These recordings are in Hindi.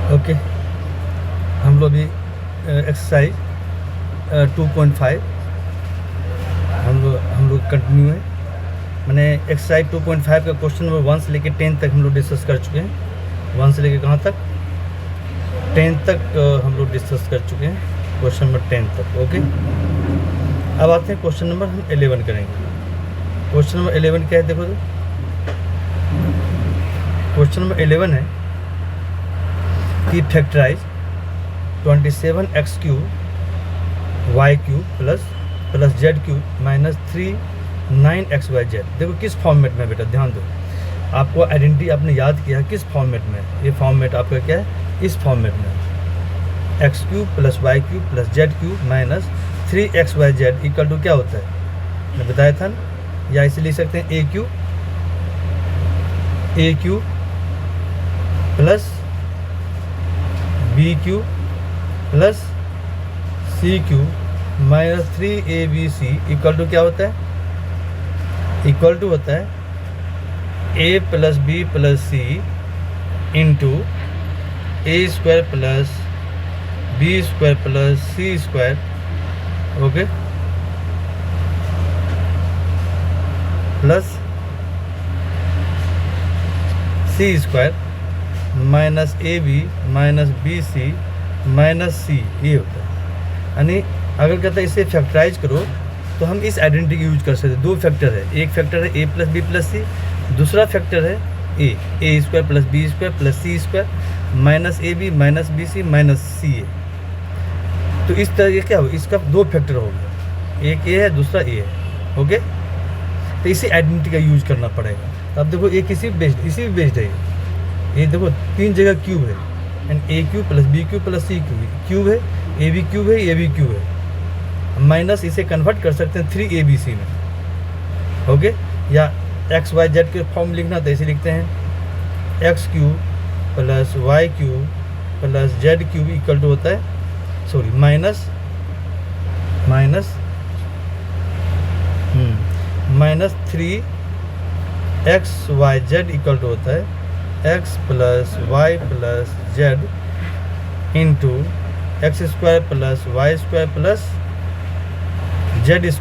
ओके, हम लोग अभी एक्सरसाइज 2.5 हम लोग कंटिन्यू है। मैंने एक्सरसाइज 2.5 का क्वेश्चन नंबर 1 से लेकर 10 तक हम लोग डिस्कस कर चुके हैं। 1 से लेकर कहाँ तक? 10 तक हम लोग डिस्कस कर चुके हैं, क्वेश्चन नंबर 10 तक। ओके, अब आते हैं क्वेश्चन नंबर हम 11 करेंगे। क्वेश्चन नंबर 11 क्या है? देखो तो क्वेश्चन नंबर 11 है कि factorise 27x³ y³ plus z³ minus 39xyz। देखो किस फॉर्मेट में, बेटा ध्यान दो, आपको आइडेंटिटी आपने याद किया किस फॉर्मेट में। ये फॉर्मेट आपका क्या है? इस फॉर्मेट में x³ plus y³ plus z³ minus 3xyz equal to क्या होता है? मैं बताया था ना, या इसे लिख सकते हैं a³ plus b³ plus c³ minus 3abc equal to क्या होता है? इक्वल टू होता है a plus b plus c into a² plus b² plus c²। Okay, plus c² minus ab minus bc minus c, ये होता है। यानी अगर कहता है इसे फैक्टराइज करो तो हम इस आइडेंटिटी यूज कर सकते हैं। दो फैक्टर है, एक फैक्टर है a plus b plus c, दूसरा फैक्टर है a² plus b² plus c² minus ab minus bc minus c। तो इस तरह ये क्या हो, इसका दो फैक्टर हो गया, एक a है दूसरा a है। ओके, तो इसी आइडेंटिटी का यूज करना पड़ेगा। अब देखो एक इसी बेस्ड है। ये देखो तीन जगह क्यूब है, and a³ plus b³ plus c³ cube है, ab³ है, ab³ है। माइनस इसे कन्वर्ट कर सकते हैं 3abc में। ओके, या xyz के फॉर्म लिखना तो ऐसे लिखते हैं x³ plus y³ plus z³ equal to होता है, sorry minus minus 3xyz equal to होता है x plus y plus z into x² plus y² plus z²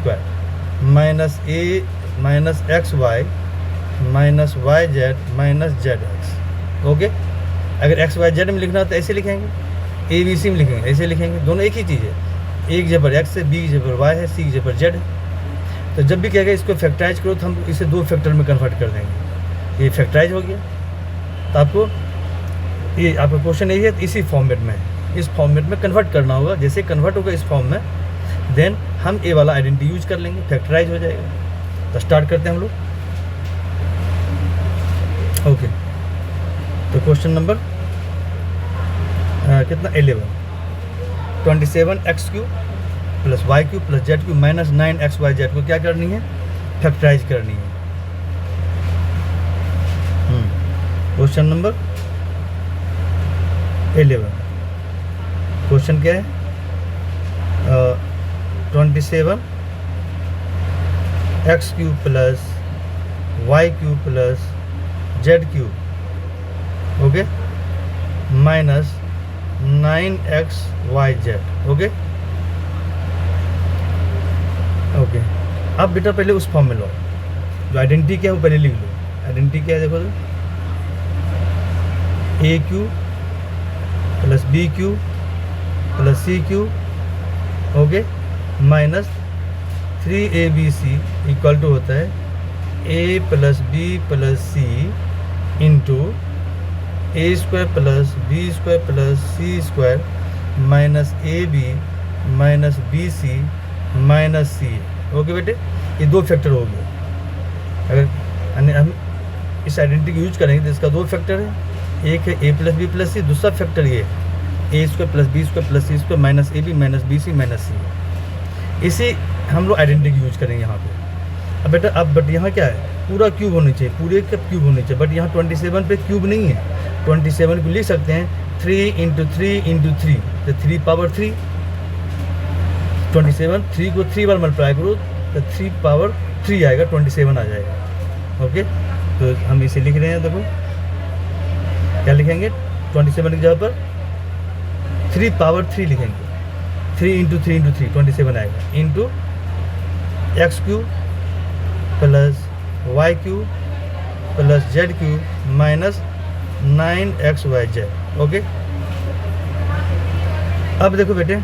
minus a minus xy minus yz minus zx। Okay, अगर xyz में लिखना हो तो ऐसे लिखेंगे, abc में लिखेंगे ऐसे लिखेंगे, दोनों एक ही चीज़ है। एक जबर x है, b जबर y है, c जबर z है। तो जब भी कहेगा इसको फैक्टराइज करो तो हम इसे दो फैक्टर में कन्वर्ट कर देंगे। ये फैक्टराइज हो गया। तो आपको ये आपका क्वेश्चन यही है, इसी फॉर्मेट में, इस फॉर्मेट में कन्वर्ट करना होगा। जैसे कन्वर्ट होगा इस फॉर्म में, देन हम ए वाला आइडेंटिटी यूज कर लेंगे, फैक्टराइज हो जाएगा। तो स्टार्ट करते हैं हम लोग। ओके, तो क्वेश्चन नंबर कितना? 11। 27x³ plus y³ plus z³ minus 9xyz को क्या करनी है? फैक्टराइज करनी है। क्वेश्चन नंबर 11, क्वेश्चन क्या है? 27x³ plus y³ plus z³, okay, minus 9xyz। Okay okay, अब बेटा पहले उस फॉर्म में लो, जो आइडेंटिटी क्या है वो पहले लिख लो। आइडेंटिटी क्या है देखो तो, a³ plus b³ plus c³, okay, minus 3abc equal to होता है a plus b plus c into a² plus b² plus c² minus ab minus bc minus c। Okay बेटे, ये दो फैक्टर हो गए। अगर हम इस आइडेंटिटी यूज करेंगे तो इसका दो फैक्टर है, एक है a plus b plus c, दूसरा फैक्टर ये a² plus b² plus c² minus ab minus bc minus c। इसी हम लोग आइडेंटिटी यूज करेंगे यहाँ पे। अब बेटा बट यहाँ क्या है, पूरा क्यूब होना चाहिए, पूरे का क्यूब होना चाहिए, बट यहाँ 27 पे क्यूब नहीं है। 27 को लिख सकते हैं 3 इंटू 3, तो 3 पावर 3। 27, 3 को 3 बार मल्टीप्लाई करो तो 3 पावर 3 आएगा, 27 आ जाएगा। ओके, तो हम इसे लिख रहे हैं, देखो क्या लिखेंगे, 27 की जगह पर 3 पावर 3 लिखेंगे, 3 इंटू 3 इंटू 3 27 आएगा, into x cube plus Y cube plus Z cube minus 9xyz। Okay, अब देखो बेटे,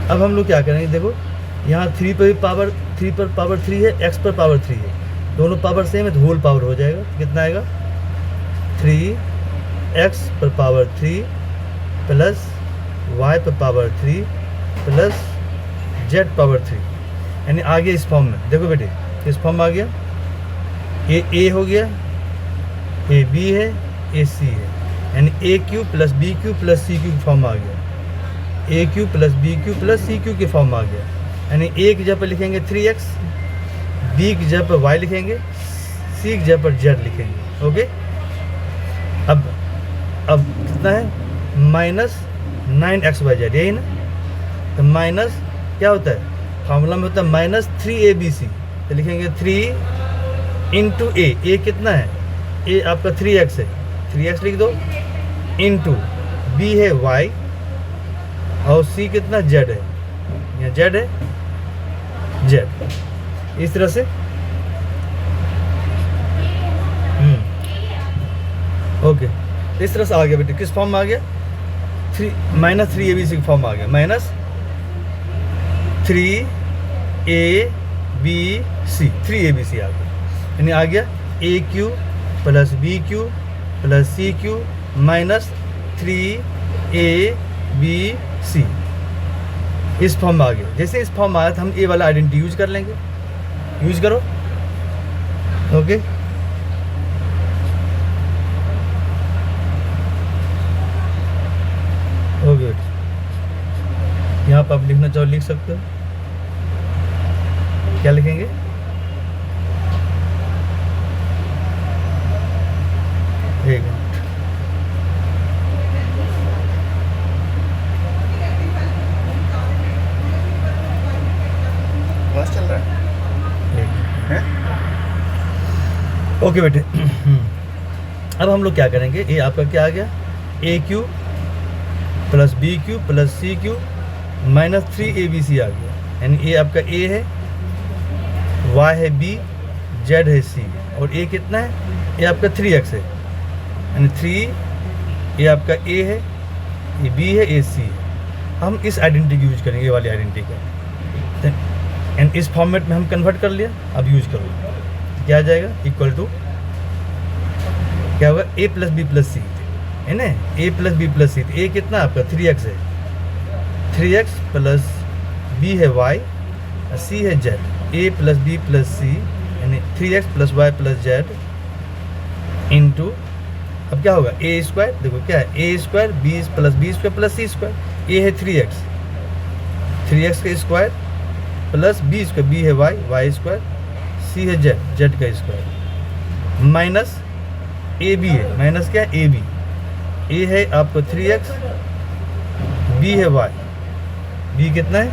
अब हम लोग क्या करेंगे, देखो यहाँ 3 पर पावर 3 है, x पर पावर 3 है, दोनों पावर सेम है तो होल पावर हो जाएगा। कितना आएगा, 3x पर पावर 3 प्लस y पर पावर 3 प्लस z पावर 3, यानी आ गया इस फॉर्म में। देखो बेटे, इस फॉर्म में आ गया, ए हो गया, ए बी है, ए सी है, यानी a cube plus b cube plus c cube की फॉर्म में आ गया, a cube plus b cube plus c cube की फॉर्म में आ गया। यानी ए की जगह पर लिखेंगे 3x, बी की जगह पर y लिखेंगे, सी की जगह पर z लिखेंगे। ओके, अब कितना है, माइनस 9xyz, यही ना। तो माइनस क्या होता है, फार्मूला में होता है माइनस 3abc, तो लिखेंगे 3 इंटू ए कितना है, ए आपका 3x है, 3x लिख दो, इंटू बी है y और सी कितना z है, यहाँ z है, z इस तरह से। ओके, इस तरह से आ गया बेटे, किस फॉर्म में आ गया, माइनस 3abc की फॉर्म में आ गया, माइनस 3abc, 3abc आ गया, यानी आ गया a cube plus b cube plus c cube minus 3abc, इस फॉर्म में आ गया। जैसे इस फॉर्म में आया था, हम ए वाला आइडेंटिटी यूज कर लेंगे, यूज करो। ओके, ओके, यहाँ पर आप लिखना चाहो लिख सकते हो, क्या लिखेंगे, एक मिनट, क्लास चल रहा है? ओके बेटे, अब हम लोग क्या करेंगे, ये आपका क्या आ गया, a cube plus b cube plus c cube minus 3abc आ गया, यानी ए आपका ए है, y है b, z है c, और a कितना है, ये आपका 3x है, यानी 3, ये आपका a है, ये b है, ये c है। हम इस आइडेंटिटी यूज करेंगे, ये वाली आइडेंटिटी का, एंड इस फॉर्मेट में हम कन्वर्ट कर लिया। अब यूज करो, क्या आ जाएगा, इक्वल टू क्या होगा, a plus B plus c है ना, a plus B plus c, a कितना आपका 3x है, 3x प्लस b है y, c है z, a plus B plus c, यानी 3x plus Y plus Z into, अब क्या होगा, ए स्क्वायर, देखो क्या है, ए square b plus B square plus C square, a है 3x का square plus B square, b है वाई स्क्वायर, सी है जेड का स्क्वायर, माइनस ए बी है, माइनस क्या है, ए बी, ए है आपको 3x, बी है वाई, बी कितना है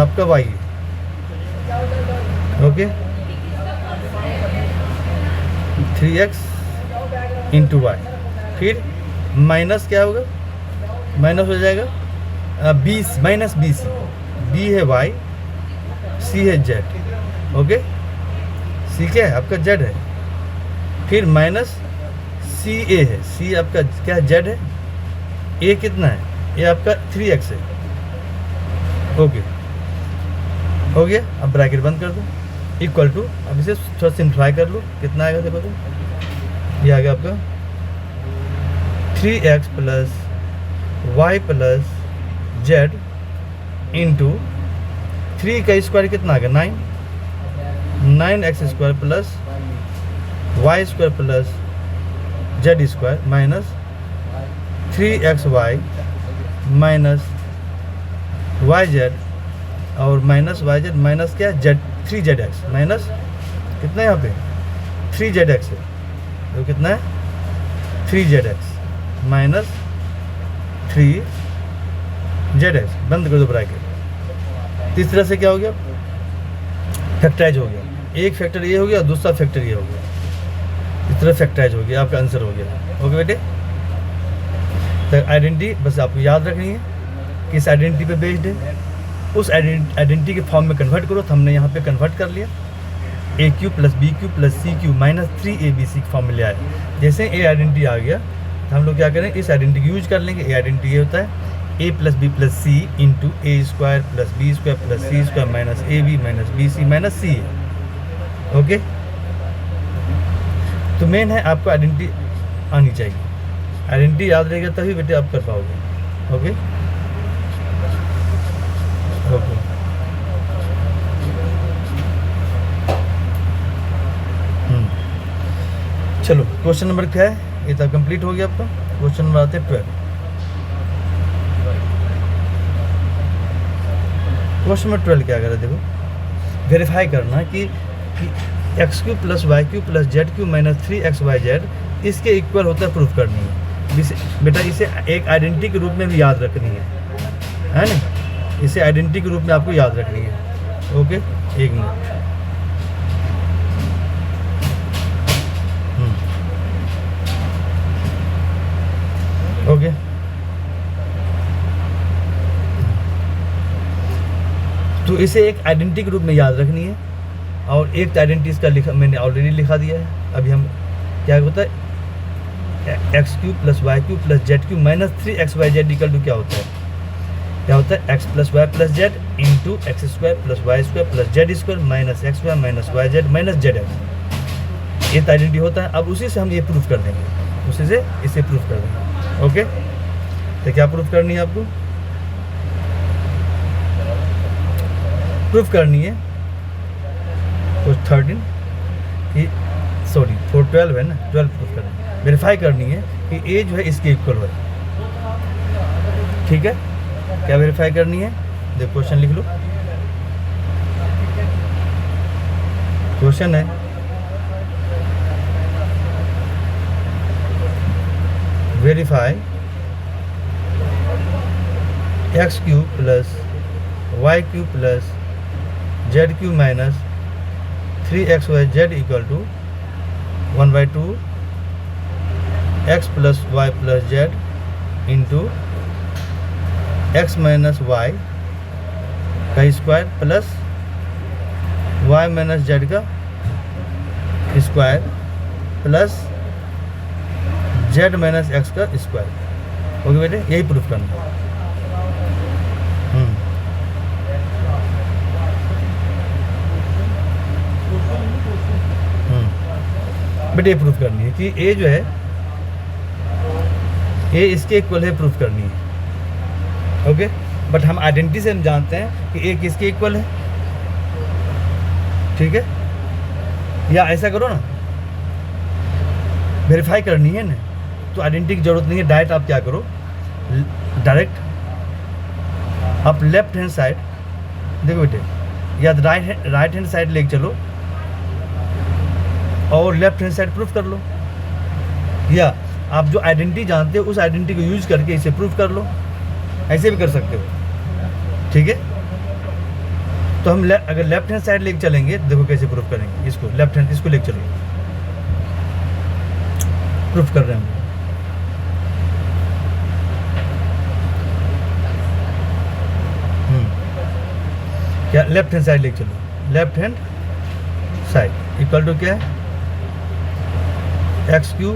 आपका वाई है। ओके, 3x इंटू वाई, फिर माइनस क्या होगा, माइनस हो जाएगा 20 माइनस बी सी, बी है वाई, सी है जेड। ओके, सी क्या है आपका जेड है, फिर माइनस सी ए है, सी आपका क्या है, जेड है, ए कितना है, ये आपका 3x है। ओके, हो गया, अब ब्रैकेट बंद कर दो, इक्वल टू, अब इसे थोड़ा सिंप्लीफाई कर लो, कितना आएगा देखो तो, ये आ गया आपका 3x plus Y plus Z into 3 का स्क्वायर कितना आ गया, 9x square plus y square plus z square minus 3xy minus y z, और माइनस वाई जेड माइनस क्या, जेड 3zx माइनस कितना है यहाँ पे 3zx है, तो कितना है 3zx माइनस 3zx, बंद कर दो ब्रैकेट। तो इस तरह से क्या हो गया, फैक्टराइज हो गया, एक फैक्टर ये हो गया, दूसरा फैक्टर ये हो गया। इस तरह फैक्टराइज हो गया, आपका आंसर हो गया। ओके बेटे, तो आइडेंटिटी बस आपको याद रखनी है, किस आइडेंटिटी पे बेस्ड है, उस आइडेंटिटी के फॉर्म में कन्वर्ट करो। तो हमने यहाँ पे कन्वर्ट कर लिया, a cube plus b cube plus c cube minus 3abc के फॉर्म में ले आए। जैसे ए आइडेंटिटी आ गया तो हम लोग क्या करें, इस आइडेंटिटी को यूज कर लेंगे। ए आइडेंटिटी ये होता है A plus B plus C into A square plus B square plus C square minus A B minus B C minus C है। ओके, तो मेन है आपको आइडेंटिटी आनी चाहिए, आइडेंटिटी याद रहेगा तभी बेटे आप कर पाओगे। ओके ओके, चलो क्वेश्चन नंबर क्या है, ये तो कंप्लीट हो गया आपका। क्वेश्चन नंबर आते हैं 12। क्वेश्चन नंबर 12 क्या करें, देखो वेरीफाई करना कि x cube plus Y cube plus Z cube minus 3xyz इसके इक्वल होता है, प्रूफ करनी है। बेटा इसे एक आइडेंटिटी के रूप में भी याद रखनी है ना, इसे आइडेंटिटी के रूप में आपको याद रखनी है। ओके, एक मिनट। ओके, तो इसे एक आइडेंटिटी के रूप में याद रखनी है, और एक आइडेंटिटी इसका लिखा मैंने ऑलरेडी लिखा दिया है। अभी हम क्या होता है, x cube plus Y cube plus Z cube minus 3xyz equal to क्या होता है, क्या होता है x plus Y plus Z into x square plus y square plus z square minus x y minus y z minus z x. ये आइडेंटिटी होता है। अब उसी से हम ये प्रूफ कर देंगे, उसी से इसे प्रूफ कर देंगे। ओके, तो क्या प्रूफ करनी है आपको, प्रूफ करनी है तो 13 कि सॉरी 12 है ना, 12 प्रूफ करनी है, वेरीफाई करनी है कि ए जो है इसके इक्वल हो। ठीक है, क्या वेरीफाई करनी है, देखो क्वेश्चन लिख लो। क्वेश्चन है verify X cube plus Y cube plus Z cube minus 3xyz equal to 1/2 X plus Y plus Z into X minus Y का square plus Y minus Z का square plus Z minus x का स्क्वायर। ओके बेटे, यही प्रूफ करना है। बेटे ये प्रूफ करनी है कि ए जो है ए इसके इक्वल है, प्रूफ करनी है। ओके, बट हम आइडेंटिटी से हम जानते हैं कि ए किसके इक्वल है। ठीक है, या ऐसा करो ना, वेरीफाई करनी है ना, तो आइडेंटिटी की जरूरत नहीं है। डायरेक्ट आप क्या करो, डायरेक्ट आप लेफ्ट हैंड साइड देखो बेटे, या राइट हैंड साइड लेके चलो और लेफ्ट हैंड साइड प्रूफ कर लो, या आप जो आइडेंटिटी जानते हो उस आइडेंटिटी को यूज करके इसे प्रूफ कर लो, ऐसे भी कर सकते हो। ठीक है, तो हम अगर लेफ्ट हैंड साइड लेके चलेंगे, देखो कैसे प्रूफ करेंगे। इसको लेफ्ट हैंड इसको लेके चलो, प्रूफ कर रहे हैं हम। क्या लेफ्ट हैंड साइड लेके चलो, left hand side equal to क्या है, x cube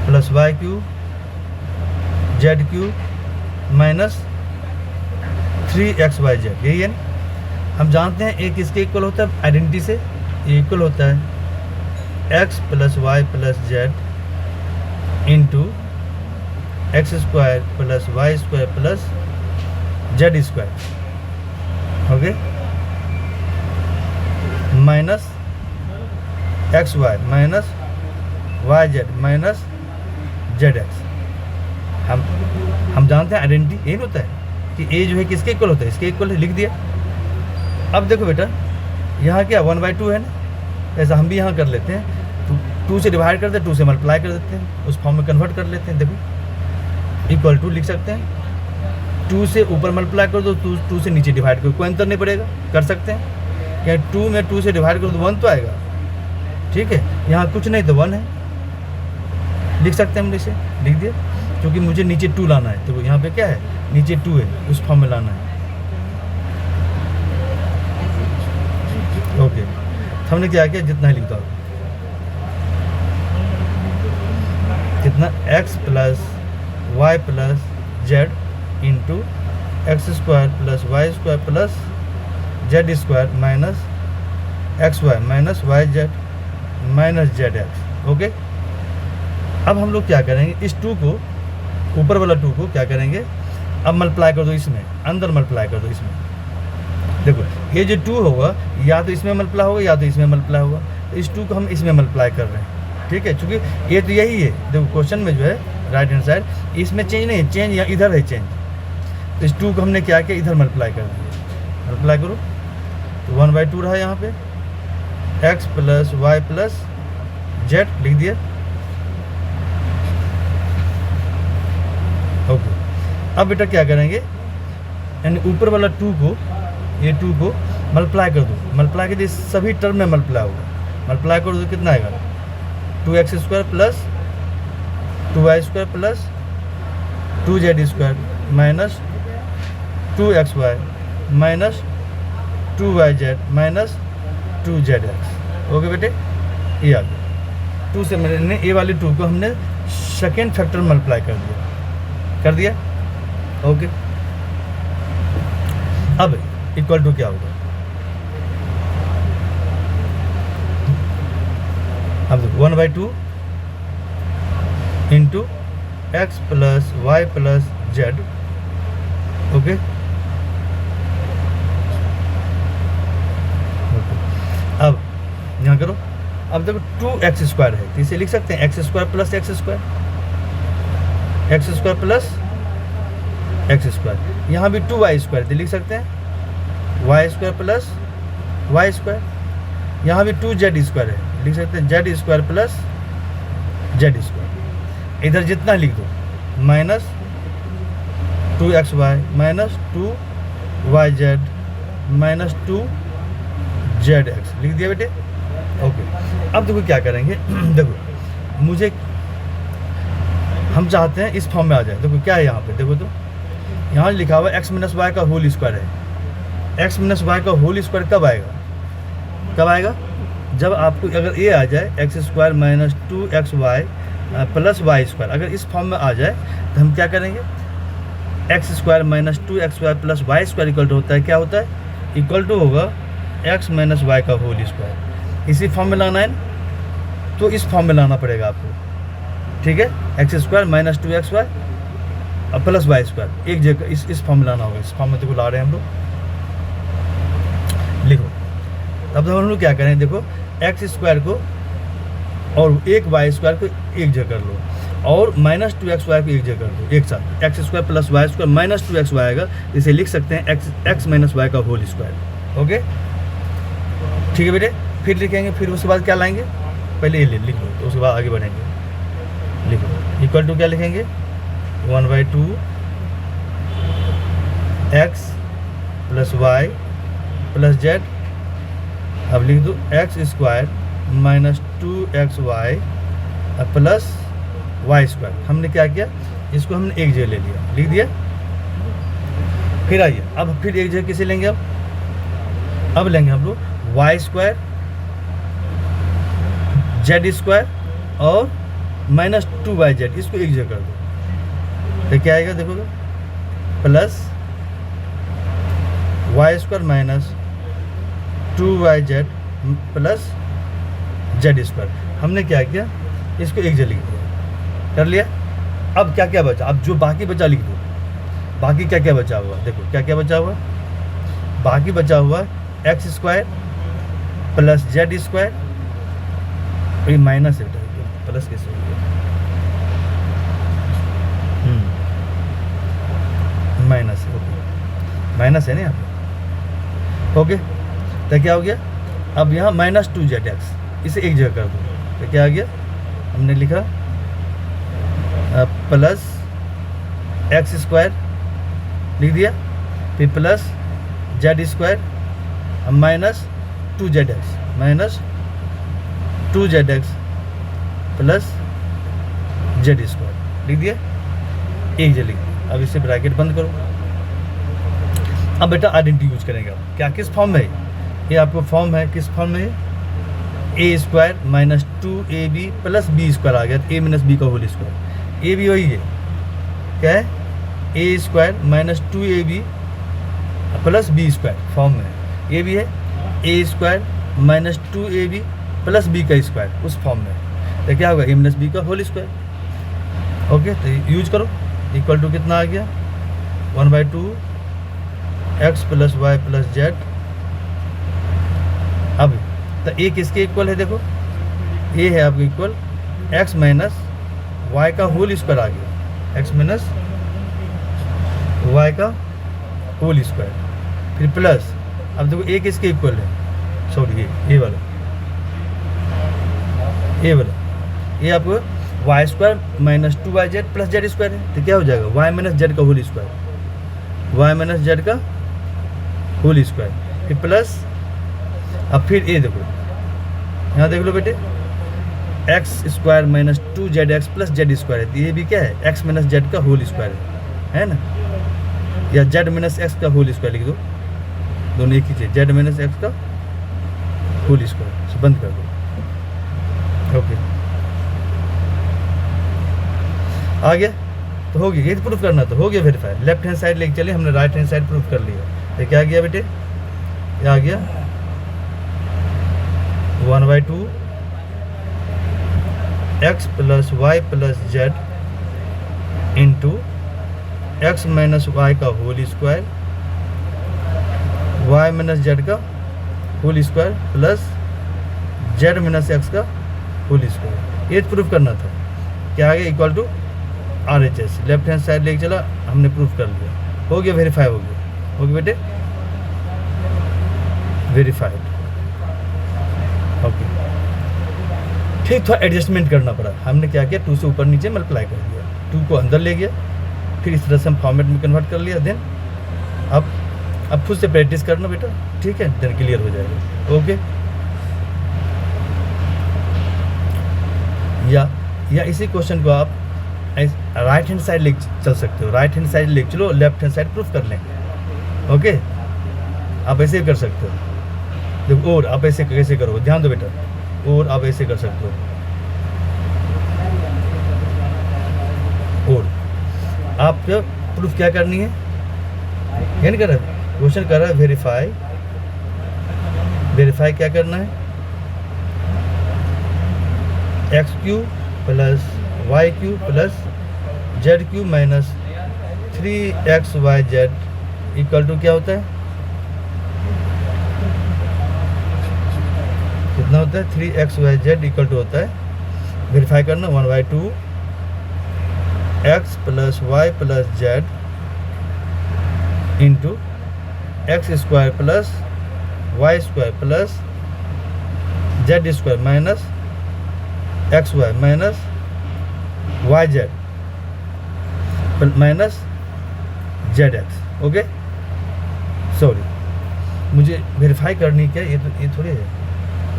plus Y cube z cube minus 3xyz, यही है ना। हम जानते हैं एक इसके इक्वल होता है, आइडेंटिटी से इक्वल होता है x plus Y plus Z into x square plus y square plus z square. Okay, minus x y minus y z minus z x. हम जानते हैं आइडेंटिटी यही होता है कि ए जो है किसके इक्वल होता है, इसके इक्वल है, लिख दिया। अब देखो बेटा यहाँ क्या 1/2 है ना, ऐसा हम भी यहाँ कर लेते हैं, 2 से डिवाइड करते हैं, 2 से मल्टीप्लाई कर देते हैं, उस फॉर्म में कन्वर्ट कर लेते हैं। देखो इक्वल टू लिख सकते हैं, 2 से ऊपर मल्टीप्लाई कर दो, 2 से नीचे डिवाइड करो, कोई अंतर नहीं पड़ेगा, कर सकते हैं। क्या 2 में 2 से डिवाइड करो तो 1 तो आएगा, ठीक है, यहाँ कुछ नहीं तो 1 है, लिख सकते हैं हम इसे, लिख दिया, क्योंकि मुझे नीचे 2 लाना है, तो यहाँ पे क्या है, नीचे 2 है, उस फॉर्म में लाना है। ओके, हमने क्या किया, जितना ही लिखता हूँ, कितना, x plus Y plus Z into x square plus y square plus z square minus x y minus y z minus z x. Okay, अब हम लोग क्या करेंगे, इस 2 को, ऊपर वाला 2 को क्या करेंगे, अब मल्टीप्लाई कर दो इसमें, अंदर मल्टीप्लाई कर दो इसमें। देखो ये जो 2 होगा, या तो इसमें मल्टीप्लाई होगा या तो इसमें मल्टीप्लाई होगा, तो इस 2 को हम इसमें मल्टीप्लाई कर रहे हैं। ठीक है, क्योंकि ये तो यही है, देखो क्वेश्चन में जो है राइट हैंड साइड, इसमें चेंज नहीं है, चेंज या इधर है चेंज, तो इस 2 को हमने क्या किया, इधर मल्टीप्लाई कर दिया। मल्टीप्लाई करो तो 1/2 रहा यहाँ पे, x plus Y plus z लिख दिया। ओके, अब बेटा क्या करेंगे, यानी ऊपर वाला 2 को, ये 2 को मल्टीप्लाई कर दो, मल्टीप्लाई के लिए सभी टर्म में मल्टीप्लाई होगा, मल्टीप्लाई कर दो तो कितना आएगा, 2x square plus 2y square plus 2z square minus 2xy minus 2yz minus 2zx। Okay बेटे, ये आ गया। 2 से मैंने ये वाली 2 को हमने सेकेंड फैक्टर मल्टीप्लाई कर दिया। ओके, अब इक्वल टू क्या होगा, अब 1/2 into x plus Y plus z. Okay, अब यहाँ करो, अब देखो 2x स्क्वायर है, तो इसे लिख सकते हैं x square plus x square, x square plus x square. यहाँ भी 2y स्क्वायर, तो लिख सकते हैं y square plus y square. यहाँ भी 2z स्क्वायर है, लिख सकते हैं z square plus z square. इधर जितना लिख दो, minus 2xy minus 2yz minus 2zx लिख दिया बेटे। ओके, अब देखो क्या करेंगे देखो मुझे, हम चाहते हैं इस फॉर्म में आ जाए। देखो क्या है यहाँ पे, देखो तो यहाँ लिखा हुआ है x माइनस वाई का होल स्क्वायर है। x माइनस वाई का होल स्क्वायर कब आएगा, कब आएगा, जब आपको अगर ये आ जाए x square minus 2xy plus y square, अगर इस फॉर्म में आ जाए तो हम क्या करेंगे, x square minus 2xy plus y square equal to होता है, क्या होता है, इक्वल टू होगा x माइनस वाई का होल स्क्वायर। इसी फॉर्म में लाना है, तो इस फॉर्म में लाना पड़ेगा आपको। ठीक है, x square minus 2xy plus y square एक जगह इस फॉर्म में लाना होगा। इस फॉर्म में देखो ला रहे हैं हम लोग, लिखो। तब हम लोग क्या करें, देखो एक्स स्क्वायर को और एक वाई स्क्वायर को एक जगह कर लो, और माइनस 2xy को एक जगह कर दो, एक साथ x square plus y square minus 2xy आएगा, इसे लिख सकते हैं एक्स माइनस वाई का होल स्क्वायर। ओके, ठीक है बेटे, फिर लिखेंगे, फिर उसके बाद क्या लाएंगे, पहले ये लिख लो, तो उसके बाद आगे बढ़ेंगे। लिखो इक्वल टू क्या लिखेंगे, 1/2 x plus Y plus z. अब लिख दो x square minus 2xy plus y square. हमने क्या किया, इसको हमने एक जगह ले लिया, लिख दिया। फिर आइए, अब फिर एक जगह किसे लेंगे, अब लेंगे हम लोग वाई स्क्वायर जेड स्क्वायर और माइनस 2yz, इसको एक जगह कर दो, तो क्या आएगा देखो, plus y square minus 2yz plus z square. हमने क्या किया, इसको एक जगह लिख दिया, कर लिया। अब क्या क्या बचा, अब जो बाकी बचा लिख दो, बाकी क्या क्या बचा हुआ, देखो क्या क्या बचा हुआ, बाकी बचा हुआ x square plus z square, ये माइनस है बेटा, प्लस कैसे हो गया, माइनस है, ओके माइनस है ना यहाँ पे। ओके, तो क्या हो गया, अब यहाँ माइनस 2zx, इसे एक जगह कर दो, तो क्या आ गया, हमने लिखा प्लस एक्स स्क्वायर लिख दिया, फिर plus z square minus 2zx minus 2zx plus z square लिख दिया, एक जे लिख दिया। अब इसे ब्रैकेट बंद करो। अब बेटा आइडेंटिटी यूज करेंगे आप, क्या किस फॉर्म में है ये आपको फॉर्म है, किस फॉर्म में है, ए square minus 2ab plus B square आ गया, ए माइनस बी का होल स्क्वायर, ए भी वही है, क्या है, ए square minus 2ab plus B square form में है, ये भी है ए square minus 2ab plus B का स्क्वायर उस फॉर्म में, तो क्या होगा, ए माइनस बी का होल स्क्वायर। ओके, तो यूज करो, इक्वल टू कितना आ गया, 1/2 x plus Y plus z. अब तो ए किसके इक्वल है, देखो ए है आपको इक्वल x माइनस वाई का होल स्क्वायर आ गया, x माइनस वाई का होल स्क्वायर, फिर प्लस, अब देखो ए किसके इक्वल है, सॉरी ए वाला, ये आपको y square minus 2yz plus z square है, तो क्या हो जाएगा, वाई माइनस जेड का whole square, Y minus Z का होल स्क्वायर, फिर प्लस, अब फिर ये देखो, यहाँ देख लो बेटे, x square minus 2zx plus z square है, तो ये भी क्या है, एक्स माइनस जेड का होल स्क्वायर है ना, या जेड माइनस एक्स का होल स्क्वायर लिख दो, दोनों एक ही चीज़, जेड माइनस एक्स का होल स्क्वायर, से बंद कर दो। ओके, आ गया, तो हो गया, ये प्रूफ करना तो हो गया वेरीफाई। लेफ्ट हैंड साइड लेके चलिए, हमने राइट हैंड साइड प्रूफ कर लिया, तो क्या गया बेटे, ये आ गया 1/2 x plus Y plus Z into X minus Y का whole square, Y minus Z का whole square plus Z minus x का होल स्क्वायर, ये प्रूफ करना था। क्या आ गया, equal to RHS। Left hand side लेके चला, हमने प्रूफ कर लिया, हो गया, वेरीफाई हो गया, हो गया बेटे, वेरीफाइड। ओके, ठीक, थोड़ा एडजस्टमेंट करना पड़ा, हमने क्या किया, 2 से ऊपर नीचे मल्टीप्लाई कर दिया, 2 को अंदर ले गया, फिर इस तरह से हम फॉर्मेट में कन्वर्ट कर लिया। देन अब खुद से प्रैक्टिस करना बेटा, ठीक है, देन क्लियर हो जाएगा। ओके, या इसी क्वेश्चन को आप राइट हैंड साइड ले चल सकते हो, राइट हैंड साइड ले चलो, लेफ्ट हैंड साइड प्रूफ कर लेंगे। ओके, आप ऐसे कर सकते हो, देखो, और आप ऐसे कैसे करो, ध्यान दो बेटा, और आप ऐसे कर सकते हो, और आप प्रूफ क्या करनी है, यानी कर रहा है क्वेश्चन, कर रहा है वेरीफाई क्या करना है, x³ plus y³ plus z³ minus 3xyz equal to क्या होता है, कितना होता है, 3xyz इक्वल टू होता है, वेरीफाई करना, 1/2 x plus Y plus Z into x square plus y square plus z square minus x y minus y z minus z x. Okay, sorry, मुझे वेरीफाई करनी क्या, ये थोड़ी है,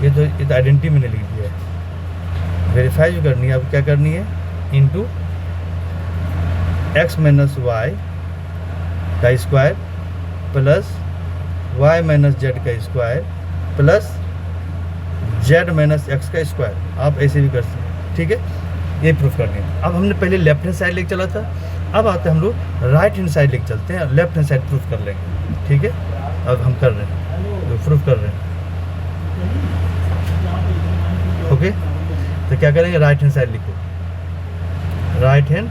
ये तो आइडेंटिटी मैंने लिख दिया है, वेरीफाई जो करनी है अब क्या करनी है, इंटू एक्स माइनस वाई का square plus Y minus Z का square plus Z minus x का स्क्वायर, आप ऐसे भी कर सकते हैं, ठीक है, ये प्रूफ करनी है। अब हमने पहले लेफ्ट हैंड साइड लेके चला था, अब आते हैं हम लोग राइट हैंड साइड लेके चलते हैं, लेफ्ट हैंड साइड प्रूफ कर लेंगे, ठीक है, अब हम कर रहे हैं, तो प्रूफ कर रहे हैं। ओके, तो क्या करेंगे, राइट हैंड साइड लिखो, right hand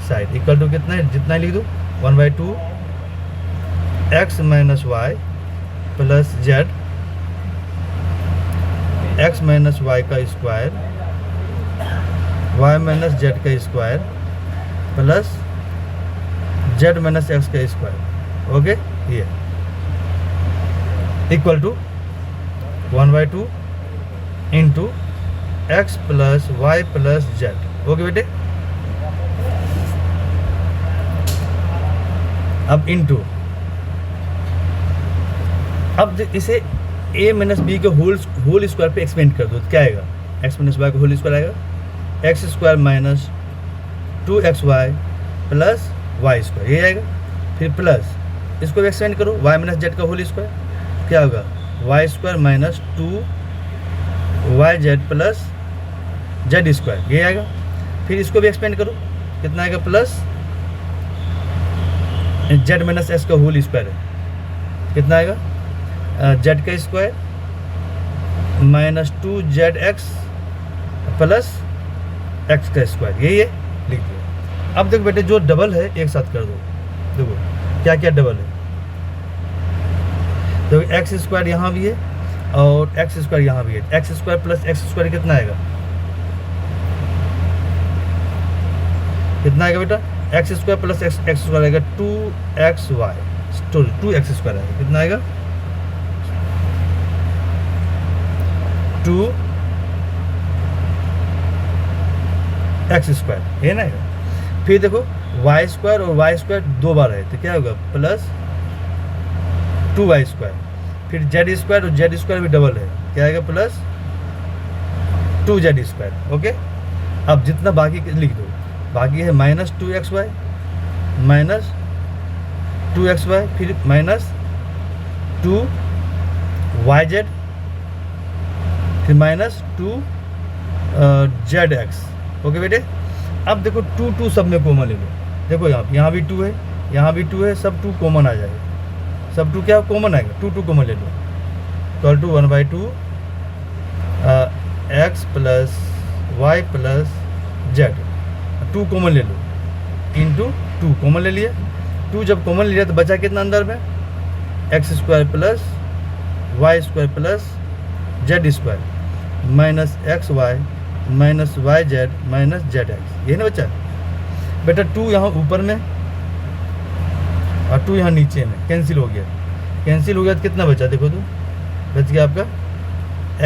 side equal to कितना है, जितना लिख दो, 1/2 x minus y plus z x minus Y का स्क्वायर वाई माइनस जेड का square plus Z minus x का स्क्वायर। ओके, ये equal to 1/2 into x plus Y plus z. Okay बेटे, अब इंटू, अब इसे a माइनस बी के होल स्क्वायर पे एक्सपेंड कर दो, तो क्या आएगा, एक्स माइनस वाई का होल स्क्वायर आएगा, x square minus 2xy plus y square, ये आएगा। फिर प्लस इसको भी एक्सपेंड करो, वाई माइनस जेड का होल स्क्वायर, क्या होगा, y square minus 2yz plus z square, ये आएगा। फिर इसको भी एक्सपेंड करो, कितना आएगा, प्लस जेड माइनस एक्स का होल स्क्वायर है, कितना आएगा, जेड का square minus 2zx plus x का स्क्वायर, यही है, लिख दो। अब देखो बेटे जो डबल है एक साथ कर दो, देखो क्या क्या डबल है, तो एक्स स्क्वायर यहाँ भी है और एक्स स्क्वायर यहाँ भी है, x square plus x square कितना आएगा, कितना आएगा बेटा, x square plus x square आएगा 2xy, 2x स्क्वायर आएगा, कितना आएगा, 2x स्क्वायर, ये ना आएगा। फिर देखो वाई स्क्वायर और वाई स्क्वायर दो बार है तो क्या होगा, प्लस 2y स्क्वायर। फिर जेड स्क्वायर और जेड स्क्वायर भी डबल है, क्या आएगा, प्लस 2z स्क्वायर, ओके। अब जितना बाकी लिख दो, बाकी है माइनस 2xy, माइनस 2xy, फिर माइनस 2yz, फिर माइनस 2zx, ओके बेटे। अब देखो 2 सब में कॉमन ले लो, देखो यहाँ भी 2 है, यहाँ भी 2 है, सब 2 कॉमन आ जाएगा, सब 2 क्या कॉमन आएगा, 2 कॉमन ले लो, तो 1/2 x plus Y plus z, 2 common ले लो, इंटू 2 कॉमन ले लिया, 2 जब कॉमन ले लिया तो बचा कितना अंदर में, x square plus y square plus z square minus x y minus y z minus z x, ये ना बच्चा बेटा। 2 यहाँ ऊपर में और 2 यहाँ नीचे में कैंसिल हो गया, कैंसिल हो गया तो कितना बचा, देखो तो बच गया आपका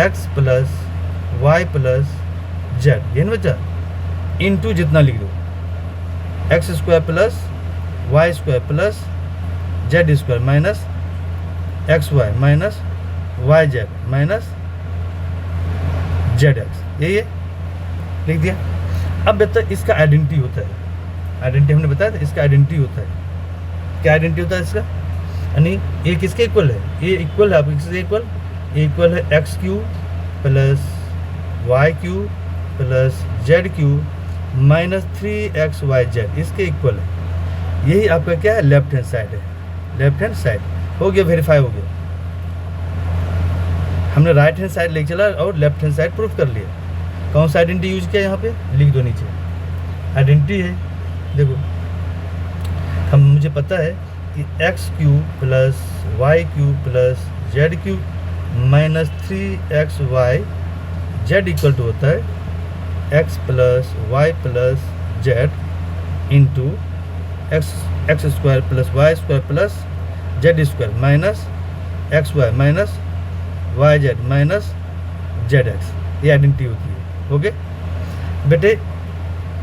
x plus Y plus z, ये ना बच्चा, इंटू जितना लिख दो, x square plus y square plus z square minus x y minus y z minus z x, यही है, लिख दिया। अब बेटा इसका आइडेंटिटी होता है, आइडेंटिटी हमने बताया था, इसका आइडेंटिटी होता है, क्या आइडेंटिटी होता है इसका, यानी ये किसके इक्वल है, ये इक्वल है आपके किससे इक्वल, ये इक्वल है x cube plus Y cube plus Z cube minus 3xyz, इसके इक्वल है, यही आपका क्या है, लेफ्ट हैंड साइड है, लेफ्ट हैंड साइड हो गया, वेरीफाई हो गया। हमने राइट हैंड साइड लेके चला और लेफ्ट हैंड साइड प्रूफ कर लिया। कौन सा आइडेंटिटी यूज किया, यहाँ पे लिख दो नीचे, आइडेंटिटी है, देखो हम मुझे पता है कि x cube plus Y cube plus Z cube minus 3xy z equal to होता है x plus Y plus Z into x square plus y square plus z square minus x y minus y z minus z x, ये आइडेंटिटी होती है, ओके बेटे।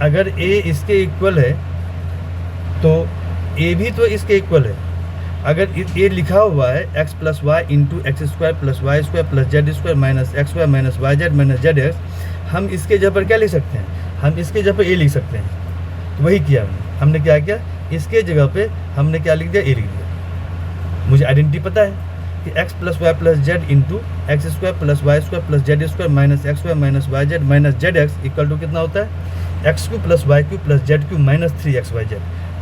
अगर ए इसके इक्वल है तो ए भी तो इसके इक्वल है। अगर ए लिखा हुआ है x plus y into x square plus y square plus z square minus x y minus y z minus z x, हम इसके जगह पर क्या लिख सकते हैं, हम इसके जगह पर ए लिख सकते हैं, तो वही किया हमने क्या किया, इसके जगह पे हमने क्या लिख दिया, ए लिख दिया। मुझे आइडेंटिटी पता है कि x plus Y plus Z into x square plus y square plus z square minus x y minus y z minus z x equal to कितना होता है, x cube plus Y cube plus Z cube minus 3xyz।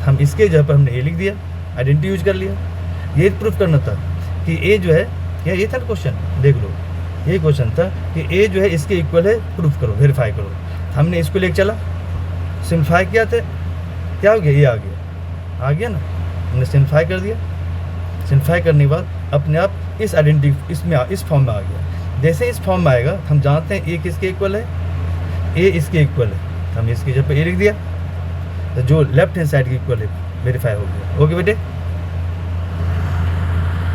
हम इसके जगह पर हमने ए लिख दिया, आइडेंटिटी यूज कर लिया। ये प्रूफ करना था कि ए जो है, ये था क्वेश्चन, देख लो यही क्वेश्चन था कि ए जो है इसके इक्वल है, प्रूफ करो, वेरीफाई करो। हमने इसको लेके चला, सिम्प्लीफाई किया था, क्या हो गया, ये आ गया ना, हमने सिम्प्लीफाई कर दिया। सिम्प्लीफाई करने के बाद अपने आप इस आइडेंटिटी इस फॉर्म में आ गया। जैसे इस फॉर्म में आएगा हम जानते हैं ए किसके इक्वल है, ए इसके इक्वल है, हम इसके जगह पे ए लिख दिया, तो जो लेफ्ट हैंड साइड के इक्वल है वेरीफाई हो गया, ओके बेटे।